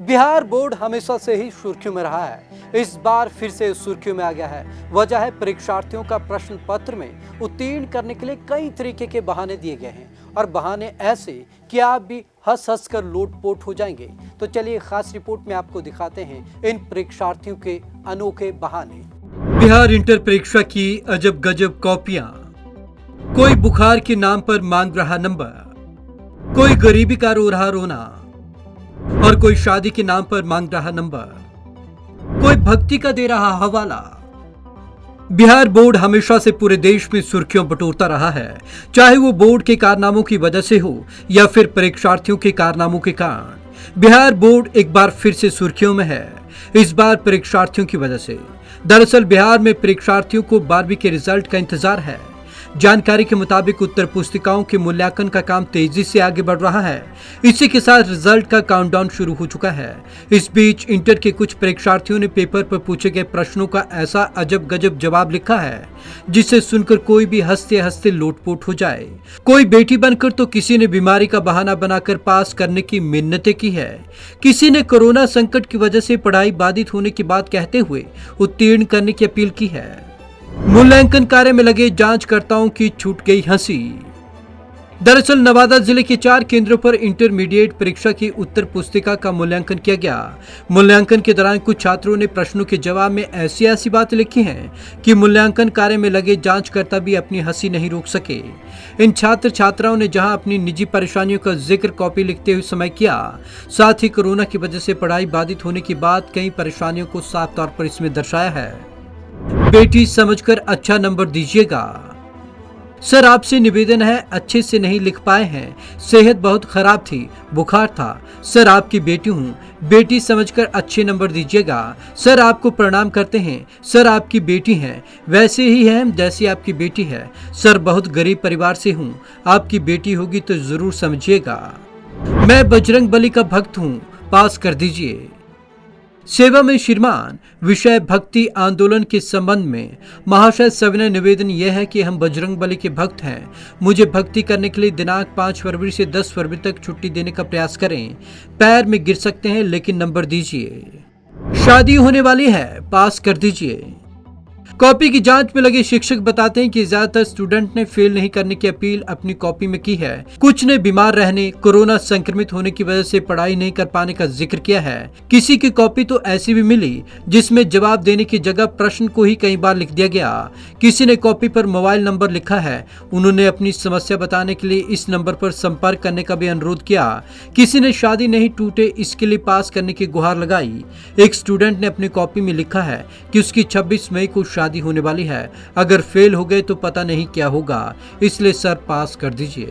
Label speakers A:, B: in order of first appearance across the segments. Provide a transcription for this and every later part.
A: Bihar board हमेशा से ही सुर्खियों में रहा है। इस बार फिर से सुर्खियों में आ गया है। वजह है परीक्षार्थियों का प्रश्न पत्र में उत्तीर्ण करने के लिए कई तरीके के बहाने दिए गए हैं और बहाने ऐसे कि आप भी हंस हंस कर लोटपोट हो जाएंगे। तो चलिए खास रिपोर्ट में आपको दिखाते हैं इन परीक्षार्थियों के अनोखे बहाने।
B: बिहार इंटर परीक्षा की अजब गजब कॉपियां। कोई बुखार के नाम पर मांग रहा नंबर, कोई गरीबी का रो रहा रोना और कोई शादी के नाम पर मांग रहा नंबर, कोई भक्ति का दे रहा हवाला। बिहार बोर्ड हमेशा से पूरे देश में सुर्खियों बटोरता रहा है, चाहे वो बोर्ड के कारनामों की वजह से हो या फिर परीक्षार्थियों के कारनामों के कारण। बिहार बोर्ड एक बार फिर से सुर्खियों में है, इस बार परीक्षार्थियों की वजह से। दरअसल बिहार में परीक्षार्थियों को 12वीं के रिजल्ट का इंतजार है। जानकारी के मुताबिक उत्तर पुस्तिकाओं के मूल्यांकन का काम तेजी से आगे बढ़ रहा है। इसी के साथ रिजल्ट का काउंटडाउन शुरू हो चुका है। इस बीच इंटर के कुछ परीक्षार्थियों ने पेपर पर पूछे गए प्रश्नों का ऐसा अजब गजब जवाब लिखा है जिसे सुनकर कोई भी हंसते हंसते लोटपोट हो जाए। कोई बेटी बनकर तो किसी ने बीमारी का बहाना बनाकर पास करने की मिन्नतें की है। किसी ने कोरोना संकट की वजह से पढ़ाई बाधित होने की बात कहते हुए उत्तीर्ण करने की अपील की है। मूल्यांकन कार्य में लगे जांचकर्ताओं की छूट गई हंसी। दरअसल नवादा जिले के 4 केंद्रों पर इंटरमीडिएट परीक्षा की उत्तर पुस्तिका का मूल्यांकन किया गया। मूल्यांकन के दौरान कुछ छात्रों ने प्रश्नों के जवाब में ऐसी बातें लिखी हैं कि मूल्यांकन कार्य में लगे जांचकर्ता भी अपनी हंसी नहीं रोक सके। इन छात्र छात्राओं ने जहां अपनी निजी परेशानियों का जिक्र कॉपी लिखते हुए समय किया, साथ ही कोरोना की वजह से पढ़ाई बाधित होने की बात, कई परेशानियों को साफ तौर पर इसमें दर्शाया है। बेटी समझकर अच्छा नंबर दीजिएगा। सर आपसे निवेदन है, अच्छे से नहीं लिख पाए हैं, सेहत बहुत खराब थी, बुखार था। सर आपकी बेटी हूँ, बेटी समझकर अच्छे नंबर दीजिएगा। सर आपको प्रणाम करते हैं, सर आपकी बेटी हैं, वैसे ही हैं जैसी आपकी बेटी है। सर बहुत गरीब परिवार से हूँ, आपकी बेटी होगी तो जरूर समझिएगा। मैं बजरंग बली का भक्त हूँ, पास कर दीजिए। सेवा में श्रीमान विषय भक्ति आंदोलन के संबंध में महाशय सविनय निवेदन यह है कि हम बजरंग बली के भक्त हैं। मुझे भक्ति करने के लिए दिनांक 5 फरवरी से 10 फरवरी तक छुट्टी देने का प्रयास करें। पैर में गिर सकते हैं लेकिन नंबर दीजिए। शादी होने वाली है, पास कर दीजिए। कॉपी की जांच में लगे शिक्षक बताते हैं कि ज्यादातर स्टूडेंट ने फेल नहीं करने की अपील अपनी कॉपी में की है। कुछ ने बीमार रहने, कोरोना संक्रमित होने की वजह से पढ़ाई नहीं कर पाने का जिक्र किया है। किसी की कॉपी तो ऐसी भी मिली जिसमें जवाब देने की जगह प्रश्न को ही कई बार लिख दिया गया। किसी ने कॉपी पर मोबाइल नंबर लिखा है, उन्होंने अपनी समस्या बताने के लिए इस नंबर पर संपर्क करने का भी अनुरोध किया। किसी ने शादी नहीं टूटे इसके लिए पास करने की गुहार लगाई। एक स्टूडेंट ने अपनी कॉपी में लिखा है कि उसकी 26 मई को शादी होने वाली है, अगर फेल हो गए तो पता नहीं क्या होगा, इसलिए सर पास कर दीजिए।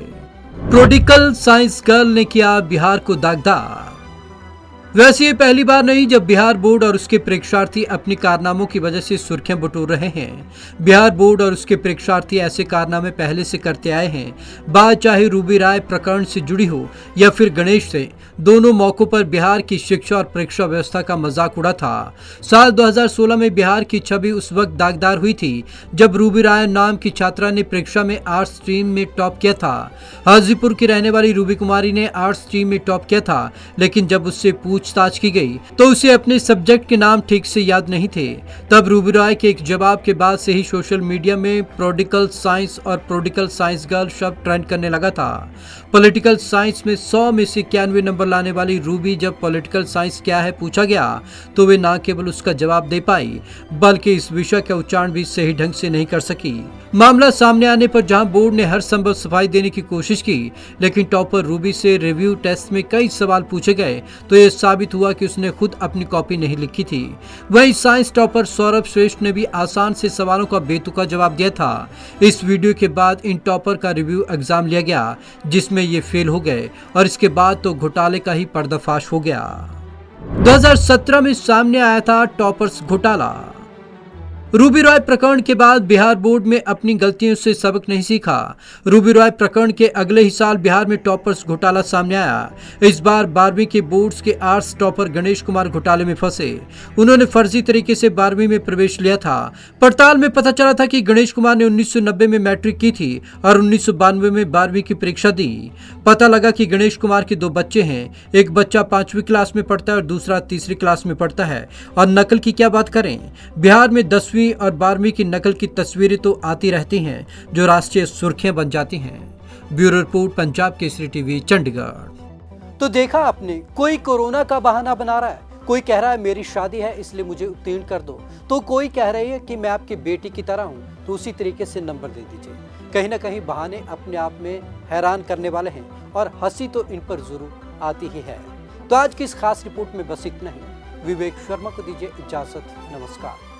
B: प्रोडिकल साइंस गर्ल ने किया बिहार को दागदार। वैसे ये पहली बार नहीं जब बिहार बोर्ड और उसके परीक्षार्थी अपनी कारनामों की वजह से सुर्खियां बटोर रहे हैं। बिहार बोर्ड और उसके परीक्षार्थी ऐसे कारनामे पहले से करते आए हैं। बात चाहे रूबी राय प्रकरण से जुड़ी हो या फिर गणेश से, दोनों मौकों पर बिहार की शिक्षा और परीक्षा व्यवस्था का मजाक उड़ा था। साल 2016 में बिहार की छवि उस वक्त दागदार हुई थी जब रूबी राय नाम की छात्रा ने परीक्षा में आर्ट्स स्ट्रीम में टॉप किया था। हाजीपुर की रहने वाली रूबी कुमारी ने आर्ट्स स्ट्रीम में टॉप किया था, लेकिन जब उससे पूछताछ की गई तो उसे अपने सब्जेक्ट के नाम ठीक से याद नहीं थे। तब रूबी राय के एक जवाब के बाद से ही सोशल मीडिया में प्रोडिकल साइंस और प्रोडिकल साइंस गर्ल शब्द ट्रेंड करने लगा था। पॉलिटिकल साइंस में 100 में से 91 नंबर लाने वाली रूबी जब पॉलिटिकल साइंस क्या है पूछा गया तो वे न केवल उसका जवाब दे पाई बल्कि इस विषय का उच्चारण भी सही ढंग से नहीं कर सकी। मामला सामने आने पर जहां बोर्ड ने हर संभव सफाई देने की कोशिश की, लेकिन टॉपर रूबी से रिव्यू टेस्ट में कई सवाल पूछे गए तो यह साबित हुआ कि उसने खुद अपनी कॉपी नहीं लिखी थी। वहीं साइंस टॉपर सौरभ श्रेष्ठ ने भी आसान से सवालों का बेतुका जवाब दिया था। इस वीडियो के बाद इन टॉपर का रिव्यू एग्जाम लिया गया जिसमें ये फेल हो गए और इसके बाद तो घोटाले का ही पर्दाफाश हो गया। 2017 में सामने आया था टॉपर्स घोटाला। रूबी रॉय प्रकरण के बाद बिहार बोर्ड में अपनी गलतियों से सबक नहीं सीखा। रूबी रॉय प्रकरण के अगले ही साल बिहार में टॉपर्स घोटाला सामने आया। इस बार 12वीं के बोर्ड्स के आर्ट्स टॉपर गणेश कुमार घोटाले में फंसे। उन्होंने फर्जी तरीके से 12वीं में प्रवेश लिया था। पड़ताल में पता चला था कि गणेश कुमार ने 1990 में मैट्रिक की थी और 1992 में 12वीं की परीक्षा दी। पता लगा कि गणेश कुमार के 2 बच्चे हैं। एक बच्चा 5वीं क्लास में पढ़ता है और दूसरा 3री क्लास में पढ़ता है। और नकल की क्या बात करें, बिहार में 10वीं और 12वीं की नकल की तस्वीरें तो आती रहती हैं जो राष्ट्रीय सुर्खियां बन जाती हैं। Bureau report, Punjab Kesari TV, Chandigarh.
A: तो देखा आपने, कोई कोरोना का बहाना बना रहा है, कोई कह रहा है मेरी शादी है इसलिए मुझे उत्तीर्ण कर दो, तो कोई कह रही है कि मैं आपकी बेटी की तरह हूं, तो उसी तरीके से नंबर दे दीजिए। कहीं ना कहीं बहाने अपने आप में हैरान करने वाले हैं और हंसी तो इन पर जरूर आती ही है। तो आज की इस खास रिपोर्ट में बस इतना ही। विवेक शर्मा को दीजिए इजाजत। नमस्कार।